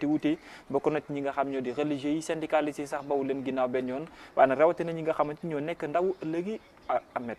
te wuute bokk na ci ñi nga xam ñoo di religieux yi syndicalistes yi sax bawu leen ginnaaw benn yoon waaye nag rawatina ñi nga xamante ñoo nekk ndaw ëllëgi Ahmed.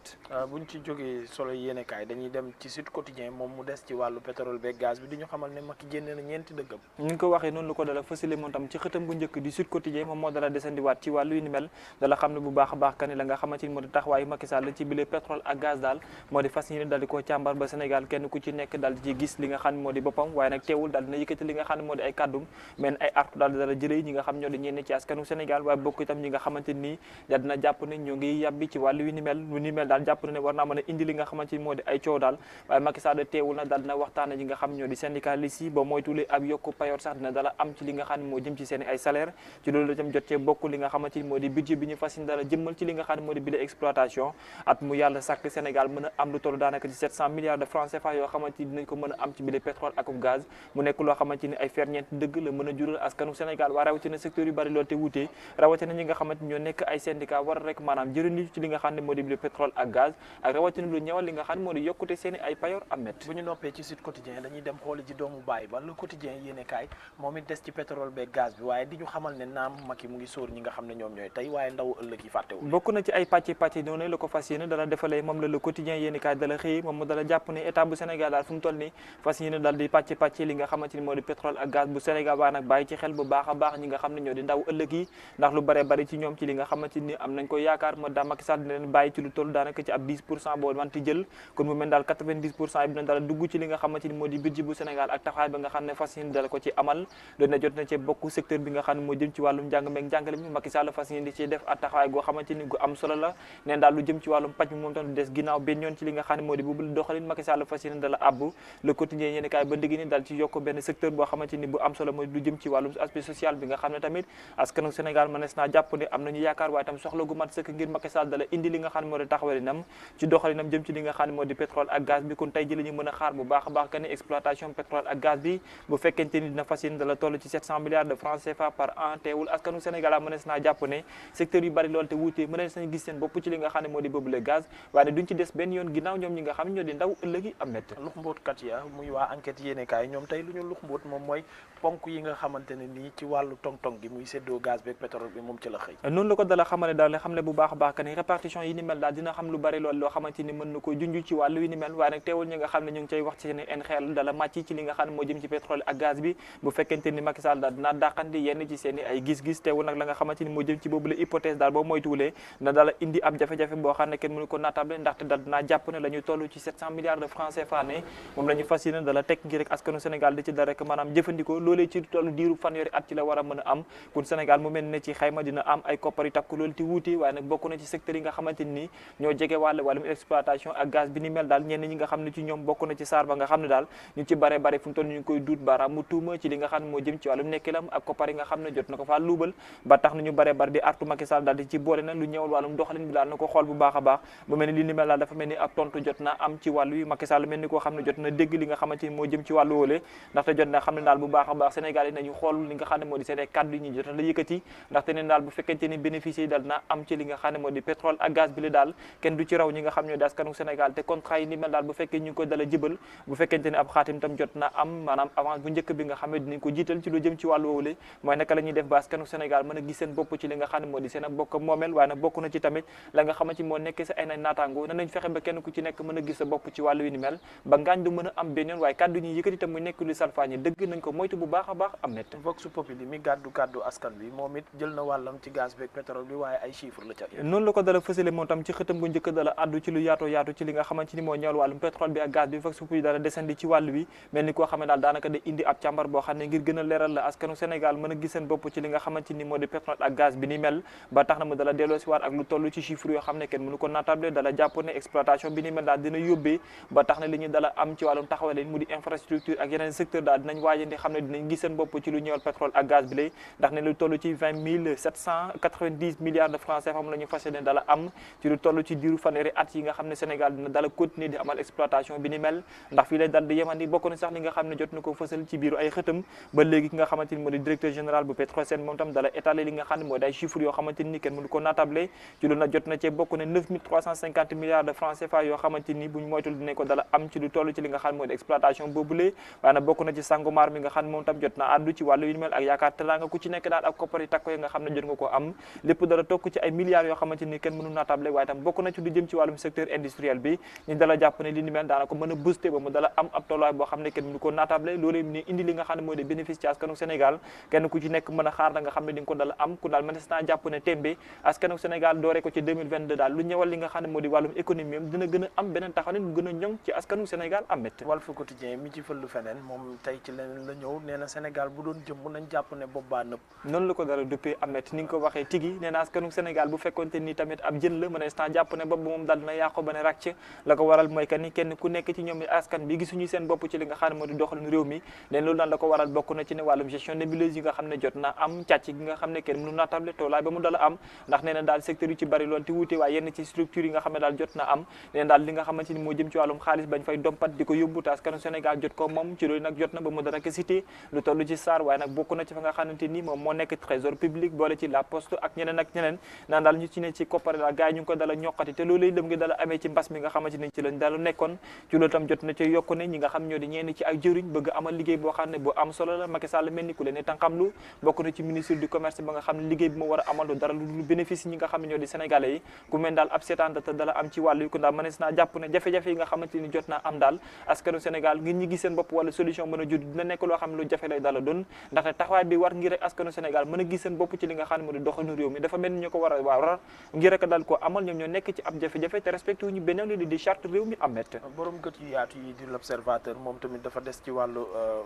buñ ci jógee solo yéenekaay dañuy dem ci Sud Quotidien moom mu des ci wàllu pétrole beeg gaz bi di ñu xamal ne Macky génne na ñeenti dëggam. ñu ngi ko waxee noonu la ko dala fësale moom tam ci xëtam bu njëkk di Sud Quotidien moom moo dala desandiwaat ci wàllu yu ni mel dala xam ne bu baax a baax kan la nga xamante ni moo di taxawaayu Macky Sall ci bile pétrole ak gaz daal moo di fas yéene daal di koo càmbar ba Sénégal kenn ku ci nekk daal di ci gis li nga xam ne moo di boppam waaye nag teewul daal dina yëkkati li nga xam ne moo di ay kàddum mais ay artu daal di dala jëlee ñi nga xam ñoo di ñenn ci askanu Sénégal waaye bokk itam ñi nga xamante ni daal dina jàpp ne ñoo ngi yàbbi ci wàllu yu ni mel lu ni mel daal jàpp ne war naa mën a indi li nga xamante ni moo di ay coow daal waaye Macky Sall teewul na daal dina waxtaan ñi nga xam ñoo di syndicalistes yi ba moytulee ab yokku payoor sax dina dala am ci li nga xam ne moo jëm ci seen ay salaire ci loolu itam jot cee bokk li nga xamante ni moo di budget bi ñu fas yéene dala jëmmal ci li nga xam ne moo di bile exploitation at mu yàlla sàkk Sénégal mën a am lu toll daanaka ci 700 milliards de francs CFA yoo xamante ni dinañ ko mën a am ci bile pétrole ak gaz mu nekk loo xamante ni ay ferñeent dëgg la mën a jural askanu Sénégal waa rawatina secteur yu bari loolu te wuute rawatina ñi nga xamante ñoo nekk ay syndicat war rek maanaam jëriñu ci li nga xam ne moo di bile pétrole ak gaz ak rawatina lu ñëwal li nga xam ne moo di yokkute seen ay payoor Ahmed. bu ñu noppee ci Sud Quotidien dañuy dem xooli ji doomu baay ba Le Quotidien yéenekaay moom it des ci pétrole beeg gaz bi waaye di ñu xamal ne naam Macky mu ngi sóor ñi nga xam ne ñoom ñooy tey waaye ndaw ëllëg yi fàttewul bokk na ci ay pàcc noonu la ko fas yéene dala defalee moom la Le Quotidien yéenekaay dala xëy moom mu dala jàpp ne état bu Sénégal daal fu mu toll ni fas yéene daal di pàcc li nga xamante ni moo di pétrole ak gaz bu Sénégal waaye nag bàyyi ci xel bu baax a baax ñi nga xam ne ñoo di ndaw ëllëg yi ndax lu bare bari ci ñoom ci li nga xamante ni am nañ ko yaakaar moo daa Macky Sall dina leen bàyyi ci lu toll daanaka ci ab 10% boo manti jël kon mu mel daal 90% yi dina dala dugg ci li nga xamante ni moo di budget bu Sénégal ak taxawaay ba nga xam ne fas yéene dala ko ci amal doon na jot na ci bokk secteur bi nga xam ne moo jëm ci wàllum njàng meeg njàngale mi Macky Sall fas yéene di ci def ak taxawaay goo xamante ni gu am solo la neen daal lu jëm ci wàllum paj mi moom tam des ginnaaw benn yoon ci li nga xam ne moo di bu doxalin Macky Sall fas yéene dala àbb Le Quotidien yéen kaay ba ndigi ni daal ci yokk benn secteur boo xamante ni bu am solo mooy lu jëm ci wàllum aspect social bi nga xam ne tamit askanu Sénégal mënees naa jàpp ne am nañu yaakaar waaye tam soxla gu mat sëkk ngir Macky Sall dala indi li nga xam ne moo di taxawalinam ci doxalinam jëm ci li nga xam ne moo di pétrole ak gaz bi kon tey ji la ñu mën a xaar bu baax a baax que ne exploitation pétrole ak gaz bi bu fekkente ni dina fas yéene dala toll ci 700 milliards de francs CFA par an teewul askanu Sénégal mënees naa jàpp ne secteur yu bari loolu te wuute mënees nañu gis seen bopp ci li nga xam ne moo di boobule gaz waaye duñ ci des benn yoon ginnaaw ñoom ñi nga xam ne ñoo di ndaw ëllëgi am net lux mbóotkat ya muy waa enquête yéenekaay ñoom tey lu ñu lux mbóot moom mooy ponk yi nga xamante ne nii ci wàllu tong-tong gi muy séddoo gaz beeg pétrole bi moom ci la xëy noonu la ko dala xamale daal xam ne bu baax a baax que ni répartition yi ni mel daal dina xam lu bari lool loo xamante ni mën na ko junj ci wàllu yi ni mel waaye nag teewul ñi nga xam ne ñu ngi cay wax ci seen en xel dala màcc ci li nga xam ne moo jëm ci pétrole ak gaz bi bu fekkente ni Macky Sall daal dinaa dàqandi yenn ci seen i ay gis-gis teewul nag la nga xamante ni moo jëm ci boobu la hypothèse daal boo moytuwulee na dala indi ab jafe-jafe boo xam ne kenn mënu ko naatable ndaxte daal dinaa jàpp ne la ñuy toll ci 700 milliards de francs CFA ne moom la ñu fas yéene dala teg ngir rek askanu Sénégal di ci dara rek maanaam jëfandikoo loolee ci toll diiru fanweeri at ci la war a mën a am kon Sénégal mu mel ne ci xayma dina am ay koppar yu takku loolu ti wuute waaye nag bokk na ci secteur yi nga xamante ni ñoo jege wàllum exploitation ak gaz bi ni mel daal ñenn ñi nga xam ne ci ñoom bokk na ci saar ba nga xam ne daal ñu ci bare bare fu mu toll ñu ngi koy duut baaraam mu tuuma ci li nga xam ne moo jëm ci wàllum nekkilam ak koppar yi nga xam ne jot na ko faa luubal ba tax na ñu bare bare di artu Macky Sall daal di ci boole na lu ñëwal wàllum doxalin bi daal na ko xool bu baax a baax bu mel ni li ni mel daal dafa mel ni ab tontu jot na am ci wàllu yi Macky Sall mel ni koo xam ne jot na dégg li nga xamante ni moo jëm ci wàllu wóole ndaxte jot na xam ne daal bu baax a baax Sénégal yi nañu xool li nga xam ne moo di seen kàddu yi ñu jot na la yëkkati ndaxte ne daal bu fekkente ni bénéficier yi daal dina am ci li nga xam ne moo di pétrole ak gaz bi la daal kenn du ci raw ñi nga xam ñoo di askanu Sénégal te contrat yi ni mel daal bu fekkee ñu ngi ko dala jëbal bu fekkente ni ab xaatim tam jot na am maanaam avance bu njëkk bi nga xam ne dinañ ko jiital ci lu jëm ci wàllu woowule mooy naka la ñuy def ba askanu Sénégal mën a gis seen bopp ci li nga xam ne moo di seen ak bokk moomeel waaye nag bokk na ci tamit la nga xamante moo nekk sa ay naataango nañ fexe ba kenn ku ci nekk mën a gis sa bopp ci wàllu wi ni mel ba ngaañ du mën a am benn yoon waaye kàddu ñuy yëkkati tam muy nekk lu salfaañi dëgg nañ ko moytu bu baax a baax am net Vox Populi mi gàddu askan bi moom it jël na wàllam ci gaz beeg pétrole bi waaye ay chiffres la ca noonu la ko dala fësale moom tam ci xëtam bu njëkk dala addu ci lu yaatoo yaatu ci li nga xamante ni moo ñëwal wàllum pétrole bi ak gaz bi Vox Populi dala desandi ci wàllu wi mel ni koo xam ne daal daanaka day indi ab càmbar boo xam ne ngir gën a leeral la askanu Sénégal mën a gis seen bopp ci li nga xamante ni moo di pétrole ak gaz bi ni mel ba tax na mu dala delloo si waat ak lu toll ci chiffres yoo xam ne kenn mënu ko natable dala jàpp ne exploitation bi ni mel daal dina yóbbee ba tax na li ñu dala am ci wàllum taxawale mu di infrastructure ak yeneen secteur daal dinañ waajandi xam ne dinañ gis seen bopp ci lu ñëwal pétrole ak gaz bi lay ndax ne lu toll ci 20 790 milliards de francs CFA la ñu fas yéene dala am ci lu toll ci diiru fanweeri at yi nga xam ne Sénégal dina dala continuer di amal exploitation bi ni mel ndax fii lay dal di yemandi bokk na sax li nga xam ne jot na ko fësal ci biiru ay xëtam ba léegi ki nga xamante ni moo di directeur général bu Petrosen moom tam dala étaler li nga xam ne moo di ay chiffres yoo xamante ni kenn mënu ko natable ci loolu nag jot na cee bokk ne 9350 milliards de francs CFA yoo xamante ni buñ moytul dinañ ko dala am ci lu toll ci li nga xam ne moo di exploitation boobule waaye nag bokk na ci Sangomar mi nga xam ne moom tam jot jot na àddu ci wàllu yu ni mel ak yaakaar teraanga ku ci nekk daal ak koppar yi takko yi nga xam ne jot nga ko am lépp dara tokk ci ay milliards yoo xamante ni kenn mënu naatable waaye tam bokk na ci lu jëm ci wàllum secteur industriel bi ñu dala jàpp ne li ni mel daana ko mën a booster ba mu dala am ab tolluwaay boo xam ne kenn mënu ko naatable loolu ni indi li nga xam ne mooy des bénéfices ci askanu Sénégal kenn ku ci nekk mën a xaar da nga xam ne di nga ko dala am ku daal mënees naa jàpp ne tembe askanu Sénégal doore ko ci 2022 daal lu ñëwal li nga xam ne moo di wàllum économie am dina gën a am beneen taxaw bu gën a ñoŋ ci askanu Sénégal am métti Walf Quotidien mi ci fëllu feneen moom tey ci leneen la ñëw nee na Sénégal bu doon jëm nañ jàpp ne bopp baa nëpp noonu la ko dara duppee amet ni nga ko waxee tigi nee na askanu Sénégal bu fekkonte ni tamit ab jën la mënees naa jàpp ne bopp ba moom daal dina yàqu ba ne ràcc la ko waral mooy que ni kenn ku nekk ci ñoom askan bi gisuñu seen bopp ci li nga xam ne moo di doxalin réew mi leen loolu daan la ko waral bokk na ci ne wàllum gestion nébuleuse yi nga xam ne jot na am càcc gi nga xam ne kenn mënu naatable toolaay ba mu dala am ndax nee na daal secteur yu ci bari lool te wuute waaye yenn ci structure yi nga xam ne daal jot na am nee na daal li nga xamante ni moo jëm ci wàllum xaalis bañ fay dompat di ko yóbbu te askanu Sénégal jot ko moom ci loolu nag jot na ba mu dara ko cité lu toll ci SAR waaye nag bokk na ci fa nga xamante ni moom moo nekk trésor public boole ci la poste ak ñeneen naan daal ñu ci ne ci koppare la gars yi ñu ngi ko dala ñoqati te loolu dem ngi dala amee ci mbas mi nga xamante ni ci lañ dala nekkoon ci loolu tam jot na ci yokku ne ñi nga xam ñoo di ñenn ci ay jëriñ bëgg amal liggéey boo xam ne bu am solo la Macky Sall mel ni ku leen ne tànqamlu bokk na ci ministre du commerce ba nga xam ne liggéey bi mu war a amal lu dara lu bénéfice ñi nga xam ne ñoo di sénégalais yi ku mel daal ab seetaan te dala am ci wàllu yu ko daal mënees naa jàpp ne jafe-jafe yi nga xamante ni jot naa am daal askanu Sénégal ngir ñi gis seen bopp wala solution mën a jur dina nekk loo xam ne lu jafe lay dala doon ndaxte taxawaay bi war ngir rek askanu Sénégal mën a gis seen bopp ci li nga xam ne moo di doxalinu réew mi dafa mel ni ñu ko war a war ngir rek daal ko amal ñoom ñoo nekk ci ab jafe-jafe te respecté wuñu beneen li di charte réew mi amet borom gët yu yaatu yi di l'observateur moom tamit dafa des ci wàllu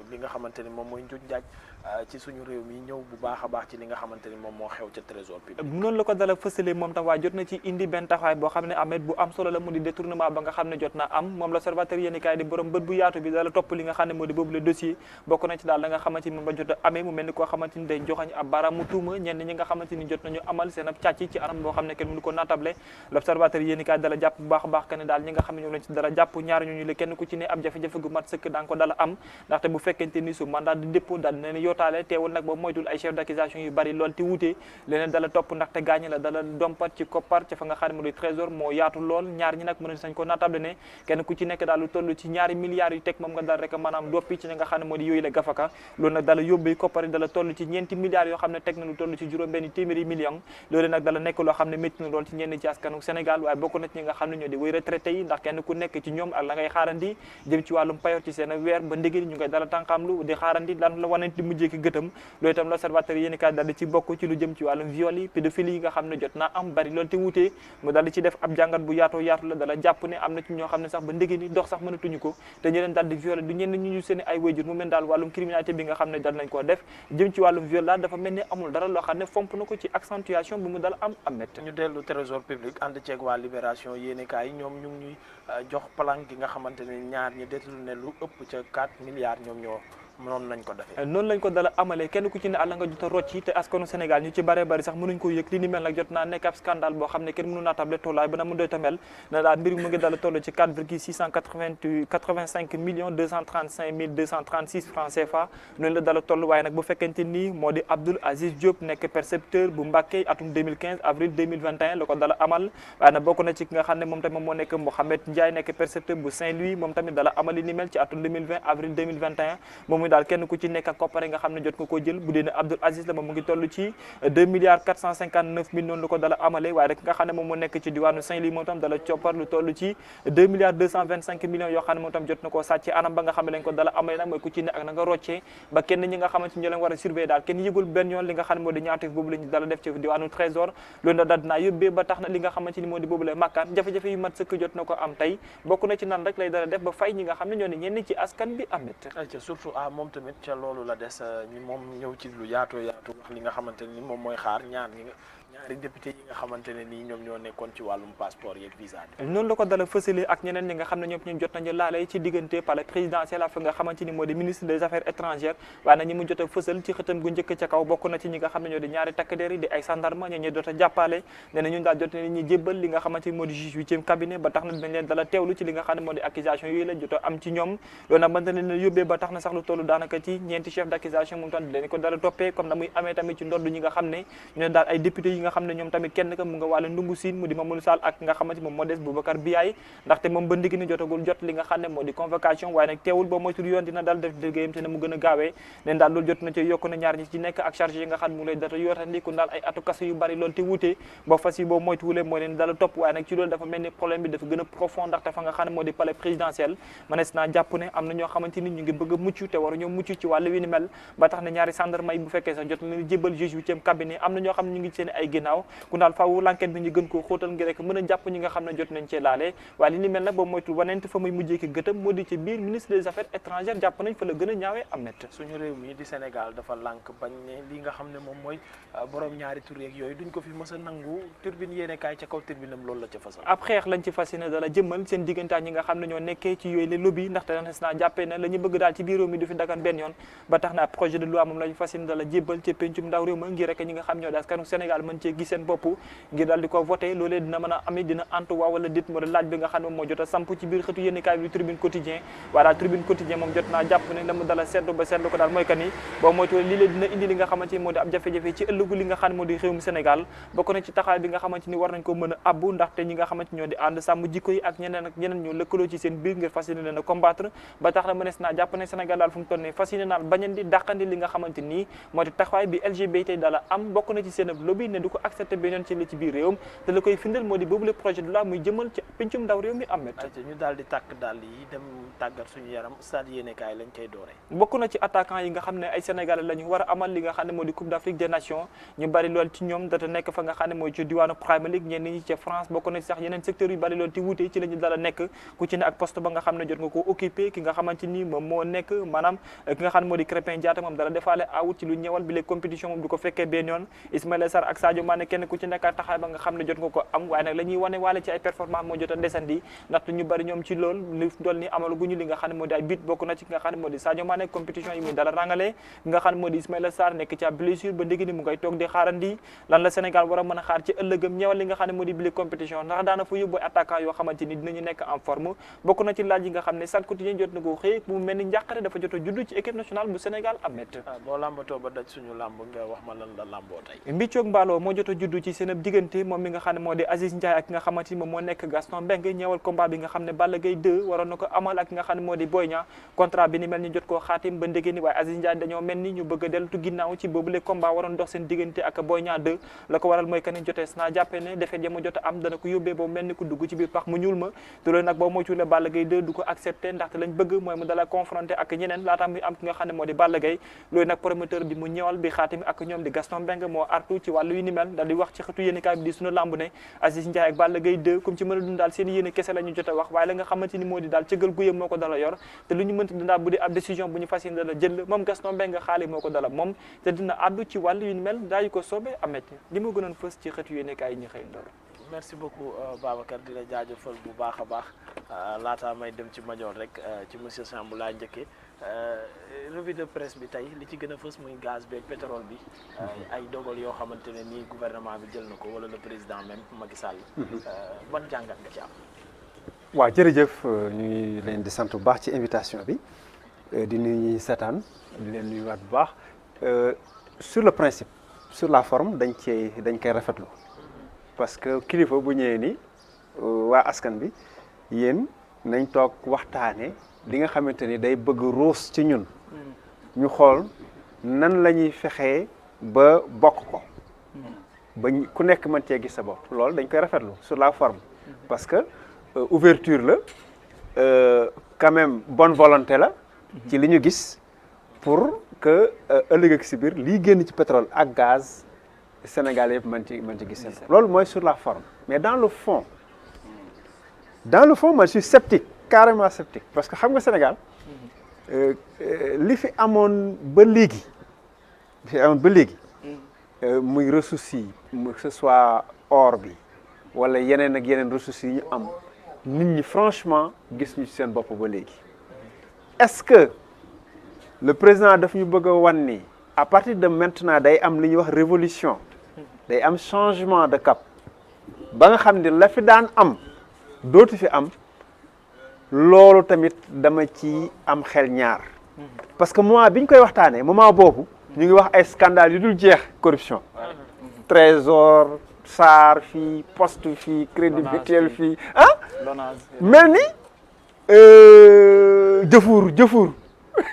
li nga xamante ni moom mooy njuuj njaaj ci suñu réew mi ñëw bu baax a baax ci li nga xamante ni moom moo xew ca trésor public noonu la ko dala fësale moom tam waaye jot na ci indi benn taxawaay boo xam ne amet bu am solo la mu di détournement ba nga xam ne jot na am moom l'observateur yéeni kaay di borom bët bu yaatu bi dala topp li nga xam ne moo di boobu le dossier bokk na ci daal la nga xamante ni moom la jot a amee mu mel ni koo xamante ni day joxañ ab baaraamu tuuma ñenn ñi nga xamante ni jot nañu amal seen ab càcc ci anam boo xam ne kenn mënu ko natable l'observateur yéeni kaay dala jàpp bu baax a baax que ne daal ñi nga xam ne ñoom lañ ci dara jàpp ñaar ñooñu la kenn ku ci ne ab jafe-jafe gu mat sëkk danga ko dala am ndaxte bu fekkente ni su mandat de dépôt daal dina yootaale teewul nag ba moytul ay chef d'accusation yu bari lool te wuute leneen dala topp ndaxte gaañi la dala dompat ci koppar ca fa nga xam ne moo di trésor moo yaatu lool ñaar ñi nag mën nañ ko natable ne kenn ku ci nekk daal lu toll ci ñaari milliards yu teg moom nga daal rek maanaam doppi ci ñi nga xam ne moo di yooyu la gafaka loolu nag dala yóbbee koppar yi dala toll ci ñeenti milliards yoo xam ne teg na lu toll ci juróom-benn téeméeri millions loolu nag dala nekk loo xam ne métti na lool ci ñenn ci askanu Sénégal waaye bokk na ci ñi nga xam ne ñoo di way retraité yi ndax kenn ku nekk ci ñoom ak la ngay xaarandi jëm ci wàllum payor ci seen weer ba ndégéni ñu ngay dala tànqamlu di xaarandi lan la wanante di mujjee ki gëtam loolu itam l'observateur yéeni kaay daal di ci bokk ci lu jëm ci wàllum viol yi pédophilie yi nga xam ne jot naa am bari loolu te wutee mu daal di ci def ab jàngat bu yaatoo yaatu la dala jàpp ne am na ci ñoo xam ne sax ba ndégéni dox sax mënatuñu ko te ñu leen daal di violé du ñenn ñu seen ay wayjur mu mel daal wàllum criminalité bi nga xam ne dal nañ koo def jëm ci wàllum viol daal dafa mel ni amul dara loo xam ne fomp na ko ci accentuation bi mu dal am amet ñu dellu trésor public ànd ceeg waa libération yéeni kaay ñoom ñu ngi ñuy jox plan gi nga xamante ne ñaar ñi détourné lu ëpp ca 4 milliards ñoom ñoo noonu lañ ko defee noonu lañ ko dala amalee kenn ku ci ne àlla nga jot a rocci te askanu Sénégal ñu ci bare bari sax mënuñ ko yëg li ni mel nag jot naa nekk ab scandale boo xam ne kenn mënu naa table tollaay ba na mu doy tamel na daal mbir mu ngi dala toll ci 4,685 millions 235 mille 236 francs CFA noonu la dala toll waaye nag bu fekkente ni moo di Abdoul Aziz Diop nekk percepteur bu Mbacké atum 2015 avril 2021 la ko dala amal waaye nag bokk na ci ki nga xam ne moom tamit moo nekk Mohamed Ndiaye nekk percepteur bu Saint-Louis moom tamit dala amal li ni mel ci atum 2020 avril 2021 muy daal kenn ku ci nekk ak koppare nga xam ne jot nga koo jël bu dee ne Abdoul Aziz la moom mu ngi toll ci 2 milliards 459 mille noonu la ko dala amale waaye rek nga xam ne moom moo nekk ci diwaanu Saint-Louis moom tam dala coppar lu toll ci 2 milliards 225 millions yoo xam ne moom tam jot na koo sàcc anam ba nga xam ne lañ ko dala amale nag mooy ku ci ne ak na nga roccee ba kenn ñi nga xamante ñoo leen war a surveiller daal kenn yëgul benn yoon li nga xam ne moo di ñaawteef boobu la ñu dala def ci diwaanu trésor loolu na daal dinaa yóbbee ba tax na li nga xamante ni moo di boobu la màkkaan jafe-jafe yu mat sëkk jot na ko am tey bokk na ci nan rek lay dala def ba fay ñi nga xam ne ñoo ne ñenn ci askan bi amit surtout moom tamit ca loolu la des moom ñëw ci lu yaatu yaatu wax li nga xamante ni moom mooy xaar ñaari député yi nga xamante ne nii ñoom ñoo nekkoon ci wàllum passeport yeeg visa bi noonu la ko dala fësale ak ñeneen ñi nga xam ne ñoom ñu jot nañu laale ci diggante palais présidentiel ak nga xamante ni moo di ministre des affaires étrangères waaye nag ñi mu jot a fësal ci xëtam gu njëkk ca kaw bokk na ci ñi nga xam ne ñoo di ñaari takk der yi di ay gendarme ñi jot a jàppale nee na ñun daal jot nañu ñi jébbal li nga xamante ni moo di juge 8e cabinet ba tax na dinañ leen dala teewlu ci li nga xam ne moo di accusation yooyu la jot a am ci ñoom loolu nag mën na leen yóbbee ba tax na sax lu tollu daanaka ci ñeenti chef d'accusation moom tam dañ ko dala toppee comme na muy amee tamit ci ndodd ñi nga xam ne ñoo daal ay député yi nga xam ne ñoom tamit kenn ka mu nga wàllu ndungu siin mu di Mamadou Sall ak nga xamante moom moo des Boubacar Biaye ndaxte moom ba ndigi ni jotagul jot li nga xam ne moo di convocation waaye nag teewul ba moytul yoon dina daal def liggéeyam te ne mu gën a gaawee nen daal loolu jot na ci yokk na ñaar ñi ci nekk ak chargé yi nga xam ne mu ngi lay data yootandi ku daal ay atu kaso yu bari loolu te wuute ba fas yi boobu moytuwulee mooy leen dala topp waaye nag ci loolu dafa mel ni problème bi dafa gën a profond ndaxte fa nga xam ne moo di palais présidentiel manees naa jàpp ne am na ñoo xamante ni ñu ngi bëgg a mucc te waru ñoo mucc ci wàllu wi ni mel ba tax na ñaari gendarme yi bu fekkee sax jot na leen jébal juge 8e cabinet am na ñoo xam ne ñu ngi seen ay ginnaaw ku daal faaw l'enquête bi ñu gën koo xóotal ngir rek mën a jàpp ñi nga xam ne jot nañ cee laale waaye li ni mel nag boobu moytul wanent fa muy mujjee ki gëtëm moo di ci biir ministre des affaires étrangères jàpp nañ fa la gën a ñaawee am net suñu réew mi di Sénégal dafa lànk bañ ne li nga xam ne moom mooy borom ñaari tur yeeg yooyu duñ ko fi mës a nangu turbine yéene kaay ca kaw turbinam loolu la ca fasal ab xeex lañ ci fas yéene dala jëmmal seen diggantaa ñi nga xam ne ñoo nekkee ci yooyu les lobby ndaxte danes naa jàppee ne la ñu bëgg daal ci biir réew mi du fi dagan benn yoon ba tax na ab projet de loi moom lañu fas yéene dala jébbal ci pencum ndaw réew ma ngir rek ñi nga xam ñoo di askanu Sénégal mën cee gis seen bopp ngir daal di ko voté loolee dina mën a ami dina antu waa wala dit moo di laaj bi nga xam ne moom moo jot a samp ci biir xëtu yéene kaay bi tribune quotidien waaye daal tribune quotidien moom jot naa jàpp ne dama dala seetlu ba seetlu ko daal mooy que ni boo moytu lii lee dina indi li nga xamante ni moo di ab jafe-jafe ci ëllëgu li nga xam ne moo di réewum Sénégal bokk na ci taxawaay bi nga xamante ni war nañ ko mën a abbu ndaxte ñi nga xamante ñoo di ànd sàmm jikko yi ak ñeneen ñoo lëkkaloo ci seen biir ngir fas yéene leen a combattre ba tax na mënees naa jàpp ne Sénégal daal fu mu toll nii fas yéene naal bañandi dàqandi li nga xamante nii moo di taxawaay bi LGBT daala am bokk na ci seen lobby ne du ko accepté benn yoon ci li ci biir réewam te la koy firndeel moo di boobu le projet de loi muy jëmal ci pencum ndaw réew mi amet ñu daal di tàkk daal yi dem tàggat suñu yaram stade yéenekaay lañ koy dooree bokk na ci attaquant yi nga xam ne ay sénégalais la ñu war a amal li nga xam ne moo di coupe d'Afrique des nations ñu bari lool ci ñoom data nekk fa nga xam ne mooy ci diwaanu Premier League ñenn ñi ca France bokk na ci sax yeneen secteurs yu bari lool ti wuute ci la ñu dala nekk ku ci ne ak poste ba nga xam ne jot nga ko occupé ki nga xamante ni moom moo nekk maanaam ki nga xam ne moo di Krépin Diatta moom dala defaale awut ci lu ñëwal bi les compétitions moom du ko fekkee benn yoon Ismaïla Sarr ak Sadio Mané kenn ku ci nekk ak taxawaay ba nga xam ne jot nga ko am waaye nag la ñuy wane waale ci ay performance moo jot a desandi ndaxte ñu bari ñoom ci lool li dool ni amal guñu li nga xam ne moo di ay but bokk na ci ki nga xam ne moo di Sadio Mané compétition yi muy dala rangalee ki nga xam ne moo di Ismaïla Sarr nekk ci ab blessure ba ndégi ni mu ngay toog di xaarandi lan la Sénégal war a mën a xaar ci ëllëgam ñëwal li nga xam ne moo di bile compétition ndax daana fa yóbbu attaquant yoo xamante ni dinañu nekk en forme bokk na ci laaj yi nga xam ne Stades Quotidien jot na ko xëy mu mel ni njàqare dafa jot a judd ci équipe nationale bu Sénégal amet boo làmbatoo ba daj suñu làmb nga wax ma lan la làmboo tey mbiccoog mbaaloo moo jot a judd ci seen ab diggante moom mi nga xam ne moo di Aziz Ndiaye ak ki nga xamante ni moom moo nekk Gaston Mbengue ñëwal combat bi nga xam ne Balla Gaye 2 waroon na ko amal ak ki nga xam ne moo di Boy Niang contrat bi ni mel ni jot koo xaatim ba ndégée ni waaye Aziz Ndiaye dañoo mel ni ñu bëgg a deltu ginnaaw ci boobule combat waroon dox seen diggante ak Boy Niang 2 la ko waral mooy que ni jotees naa jàppe ne defet ya mu jot a am dana ko yóbbee boobu mel ni ku dugg ci biir pax mu ñuul ma te loolu nag boo moytuwulee Balla Gaye 2 du ko accepté ndaxte lañ bëgg mooy mu dala confronté ak ñeneen laata muy am ki nga xam ne moo di Balla Gaye loolu nag promoteur bi mu ñëwal bi xaatim ak ñoom di Gaston Mbengue moo artu ci wàllu yu ni mel daal di wax ci xëtu yéenekaay bi di sunu lamb ne Aziz Ndiaye ak Balla Gaye 2 comme ci mën a dund daal seen yéene kese la ñu jot a wax waaye la nga xamante ni moo di daal cëgal guyam moo ko dala yor te lu ñu mënta dindaal bu di ab décision bu ñu fas yéene dala jël moom Gaston Mbengue xaali moo ko dala moom te dina addu ci wàllu yu ni mel daayu ko soobee amet li ma gënoon fës ci xëtu yéenekaay yi ñu xëy ndoor merci beaucoup Babacar di la jaajëfal bu baax a baax laataa may dem ci majoor rek ci monsieur Samb laa njëkkee revue de presse bi tey li ci gën a fës muy gaz beeg pétrole bi ay dogal yoo xamante ne nii gouvernement bi jël na ko wala le président même Macky Sall ban jàngat nga ci am waaw jërëjëf ñu ngi leen di sant bu baax ci invitation bi di nuyu seetaan di leen nuyuwaat bu baax sur le principe sur la forme dañ koy rafetlu parce que kilifa bu ñëwee ni waa askan bi yéen nañ toog waxtaane li nga xamante ni day bëgg ruus ci ñun ñu xool nan la ñuy fexee ba bokk ko ba ku nekk mën cee gis sa bopp loolu dañ koy rafetlu sur la forme parce que ouverture la quand même bonne volonté la ci li ñu gis pour que ëllëg ak si biir lii génn ci pétrole ak gaz Sénégal yëpp mën ci gis seen loolu mooy sur la forme mais dans le fond moi je suis sceptique carrément sceptique parce que xam nga Sénégal li fi amoon ba léegi muy ressources yi que ce soit or bi wala yeneen ak yeneen ressources yi ñu am nit ñi franchement gis ñu ci seen bopp ba léegi est-ce que le président daf ñu bëgg a wan ni à partir de maintenant day am li ñuy wax révolution day am changement de cap ba nga xam ne la fi daan am dootu fi am loolu tamit dama ci am xel ñaar parce que moment bi ñu koy waxtaanee moment boobu ñu ngi wax ay scandale yu dul jeex corruption Trésor SAR fii Poste fii Crédit Lonase Mutuel fii. fii ah Lonase mel ni jëfuur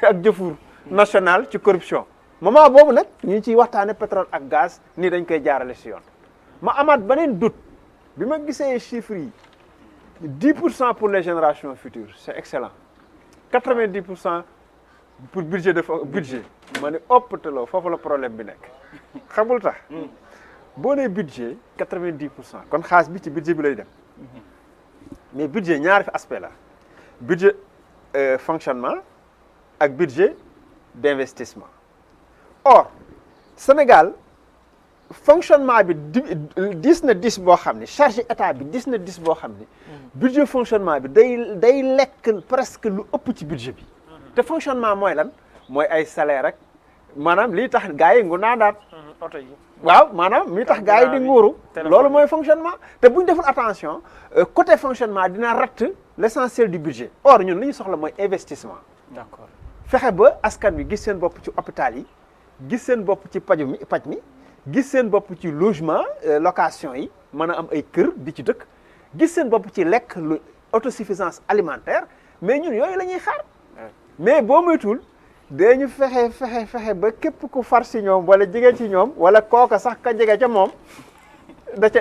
ak jëfuur national ci corruption moment boobu nag ñu ngi ciy waxtaane pétrole ak gaz nii dañ koy jaarale si yoon ma amaat beneen doute bi ma gisee chiffres yi 10% pour les générations futures c'est excellent 90% pour budget budget ma ne oppateloo foofu la problème bi nekk xamul tax boo nee budget 90% kon xaalis bi ci budget bi lay dem mais budget ñaari aspect la budget fonctionnement ak budget d'investissement or Sénégal fonctionnement bi dis na dis boo xam ne charge état bi dis na dis boo xam ne budget fonctionnement bi day lekk presque lu ëpp ci budget bi te fonctionnement mooy lan mooy ay salaire rek maanaam lii tax gars yi ngu naandaat oto yi waaw maanaam lii tax gars yi di nguuru loolu mooy fonctionnement te bu ñu deful attention côté fonctionnement dina ratt l'essentiel du budget or ñun li ñu soxla mooy investissement d'accord fexe ba askan wi gis seen bopp ci hôpital yi gis seen bopp ci paj mi gis seen bopp ci logement location yi mën a am ay kër di ci dëkk gis seen bopp ci lekk lu autosuffisance alimentaire mais ñun yooyu la ñuy xaar mais boo moytuwul dañu fexe ba képp ku far si ñoom wala jege ci ñoom wala kooka sax ka jege ca moom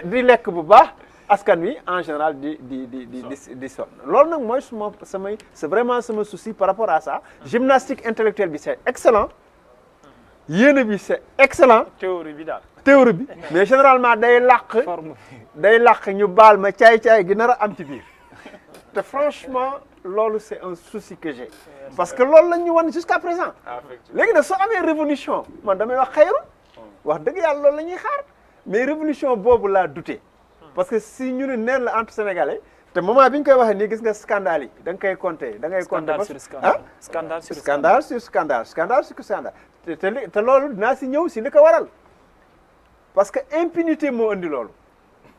di lekk bu baax askan wi en général di sonn loolu nag mooy c'est vraiment sama souci par rapport à ça gymnastique intellectuelle bi c'est excellent yéene bi c'est excellent théorie bi daal théorie bi mais généralement day làq ñu baal ma caay-caay gi nar a am ci biir te franchement loolu c'est un souci que j'ai parce que loolu la ñu wan jusqu'à présent léegi nag soo amee révolution man damay wax xayru wax dëgg yàlla loolu la ñuy xaar mais révolution boobu laa douté parce que si ñu ne neen la entre sénégalais te moment bi ñu koy waxee nii gis nga scandale yi da nga koy compter da ngay compter scandale sur scandale scandale sur scandale sur scandale scandale sur scandale te loolu dinaa si ñëw si li ko waral parce que impunité moo indi loolu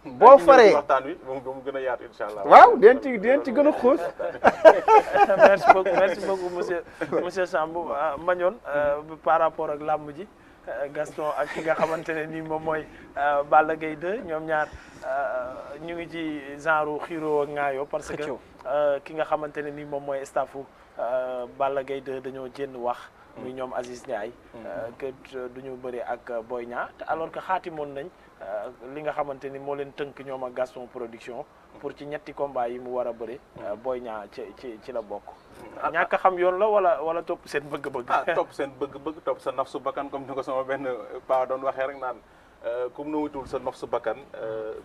boo faree waxtaan wi ba mu gën a yaatu incha allah. waaw dinañ ci gën a xuus. merci beaucoup monsieur Sambou Mandione par rapport ak làmb ji Gaston ak ki nga xamante ne nii moom mooy Balla Gaye 2 ñoom ñaar ñu ngi ci genre xiiroo ak ŋaayoo parce que ki nga xamante ne nii moom mooy staffu Balla Gaye 2 dañoo jénn wax. muy ñoom Aziz Ndiaye. que duñu bëri ak Boy Niang te alors que xaatimoon nañ li nga xamante ni moo leen tënk ñoom ak Gaston Production pour ci ñetti combat yi mu war a bëri Boy Niang ci la bokk. ñàkk a xam yoon la wala topp seen bëgg-bëgg. topp seen bëgg-bëgg topp sa nafsu bakkan comme ni ko sama benn paa doon waxee rek naan comme na wutul sa nafsu bakkan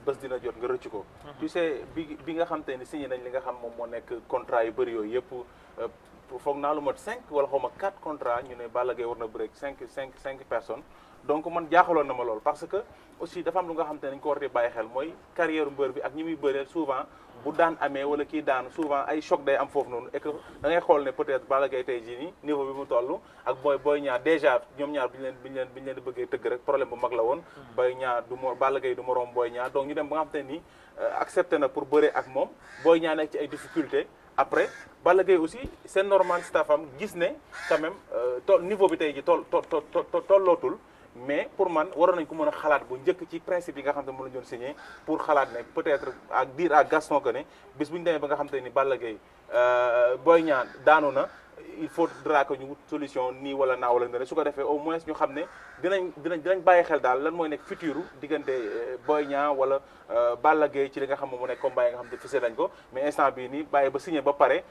bés dina jot nga rëcc ko. tu sais bi nga xam te ni signé nañ li nga xam moom moo nekk contrat yu bëri yooyu yëpp. foog naa lu mat 5 wala xaw ma 4 contrats ñu ne Balla Gaye war na bëre 5 personnes donc man jaaxaloon na ma lool parce que aussi dafa am lu nga xam te ne dañu ko war di bàyyi xel mooy carrière mbër bi ak ñi muy bëree souvent bu daan amee wala kii daanu souvent ay choc day am foofu noonu et que da ngay xool ne peut-être Balla Gaye tey jii nii niveau bi mu toll ak Boy Niang déjà ñoom ñaar bi ñu leen di bëggee tëgg rek problème bu mag la woon Boy Niang Balla Gaye du moroom Boy Niang donc ñu dem ba nga xam te ni accepté na pour bëree ak moom Boy Niang nekk ci ay difficultés après Balla Gaye aussi c'est normal staffam gis ne quand même niveau bi tey ji tollootul mais pour man waroon nañ ko mën a xalaat bu njëkk ci principe yi nga xam te ne moom la ñu doon signé pour xalaat ne peut-être ak dire à Gaston que ne bis bu ñu demee ba nga xam te ni Balla Gaye Boy Niang daanu na il faudra que ñu wut solution nii wala naa wala ne su ko defee au moins ñu xam ne dinañ bàyyi xel daal lan mooy nekk futur diggante Boy Niang wala Balla Gaye ci li nga xam moom mu nekk combat yi nga xam ne fise lañ ko mais instant bii nii bàyyi ba signé ba pare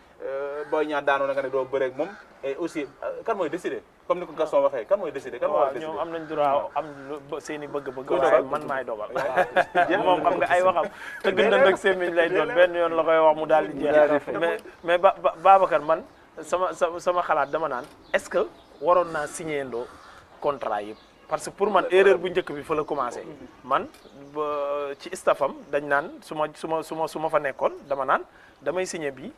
Boy Niang daanu na nga ne doo bëreeg moom et aussi kan mooy décider comme ni ko Gaston waxee kan mooy décider kan moo war a décider ñoom am nañ droit am seen i bëgg-bëgg waaye man maay dogal moom xam nga ay waxam te gën na nag semiñ lay doon benn yoon la koy wax mu daal di jeex mais Babacar man sama xalaat dama naan est-ce que waroon naa signé ndoo contrat yëpp parce que pour man erreur bu njëkk bi fa la commencé man ci staffam dañ naan su ma fa nekkoon dama naan damay signé bii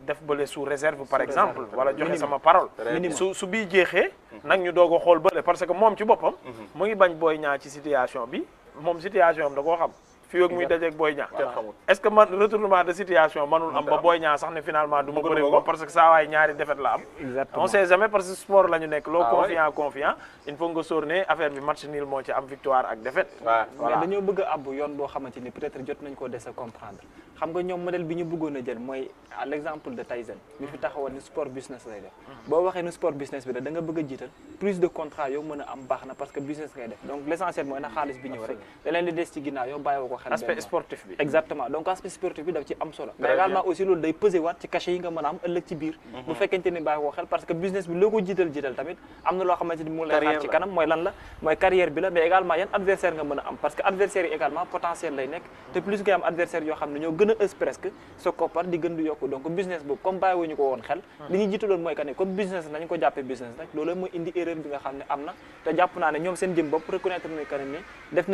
def bële sous réserve par exemple wala joxe sama parole su bii jeexee nag ñu doog a xool bële parce que moom ci boppam mu ngi bañ Boy Niang ci situation bi moom situation am da koo xam fii ak muy dajeeg Boy Niang kenn xamul. est-ce que man retournement de situation manul am ba Boy Niang sax ne finalement du ma bëri moom parce que saa waay ñaari défaite la am exactement on sait jamais parce que sport la ñu nekk loo Ah ouais. confiant il faut nga sóor ne affaire bi match nul moo ci am victoire ak défaite waaw voilà mais dañoo bëgg a abbu yoon boo xamante ni peut-être jot nañ koo des a comprendre xam nga ñoom modèle bi ñu bëggoon a jël mooy à l'exemple de Tyson mi fi taxawoon ni sport business lay def boo waxee ni sport business bi da nga bëgg a jiital plus de contrat yow mën a am baax na parce que business ngay def donc l'essentiel mooy na xaalis bi ñëw rek da leen di des ci ginnaaw yow bàyyi ko xel aspect benn sportif bi exactement donc aspect sportif bi daf ci am solo mais Très également bien. aussi loolu day peser waat ci cachet yi nga mën a am ëllëg ci biir bu fekkente ni bàyyi ko xel parce que business bi loo ko jiital tamit am na loo xamante ni mu lay xaar Carrière ci la. kanam mooy lan la mooy carrière bi la mais également yan adversaire nga mën a am parce que adversaire yi également potentiel lay nekk te plus ngay am adversaire yoo xam ne ñoo gën a ës presque sa koppar di gën di yokku donc business boobu comme bàyyiwuñu ko woon xel li ñu jiitaloon mooy que ne comme business nañu ko jàppee business rek loolu mooy indi erreur bi nga xam ne am na te jàpp naa ne ñoom seen jëm bopp reconnaître nañu que ne ni def